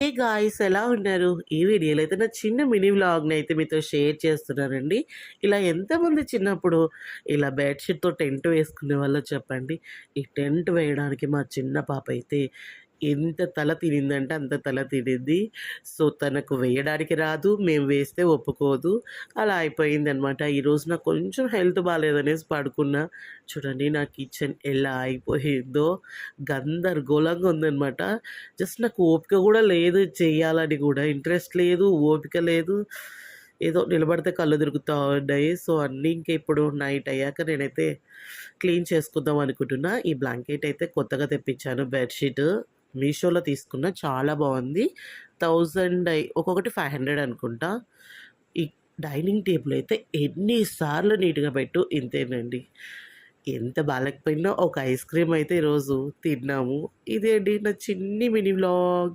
Hey guys, ఎలా ఉన్నారు? ఈ వీడియోలో అయితే నా చిన్న మినీ వ్లాగ్‌ని అయితే మీతో షేర్ చేస్తున్నానండి. ఇలా ఎంతమంది చిన్నప్పుడు ఇలా బెడ్‌షీట్‌తో టెంట్ వేసుకునేవాళ్ళో చెప్పండి. ఈ టెంట్ వేయడానికి మా చిన్న పాప అయితే ఎంత తల తినిందంటే అంత తల తినింది. సో, తనకు వేయడానికి రాదు. మేము వేస్తే ఒప్పుకోదు. అలా అయిపోయిందనమాట. ఈరోజు నాకు కొంచెం హెల్త్ బాలేదనేసి పడుకున్నా. చూడండి నా కిచెన్ ఎలా అయిపోయిందో గందరగోళంగా ఉందనమాట. జస్ట్ నాకు ఓపిక గూడా లేదు చెయ్యాలని గూడా. ఇంట్రెస్ట్ లేదు, ఓపిక లేదు. ఏదో నిలబడితే కళ్ళు తిరుగుతా ఉన్నాయి. సో, అన్నీ ఇంక ఇప్పుడు నైట్ అయ్యాక నేనైతే క్లీన్ చేసుకుందాం అనుకుంటున్నా. ఈ బ్లాంకెట్ అయితే కొత్తగా తెప్పించాను బెడ్‌షీట్. మీషోలో తీసుకున్నా. చాలా బావుంది. 1000 ఒక్కొక్కటి 500 అనుకుంటా. ఈ డైనింగ్ టేబుల్ అయితే ఎన్ని సార్లు నీట్‌గా పెట్టు ఇంతేనండి. ఎంత బాలేకపోయినా ఒక ఐస్ క్రీమ్ అయితే ఈరోజు తిన్నాము. ఇదే అండి నా చిన్ని మినీ వ్లాగ్.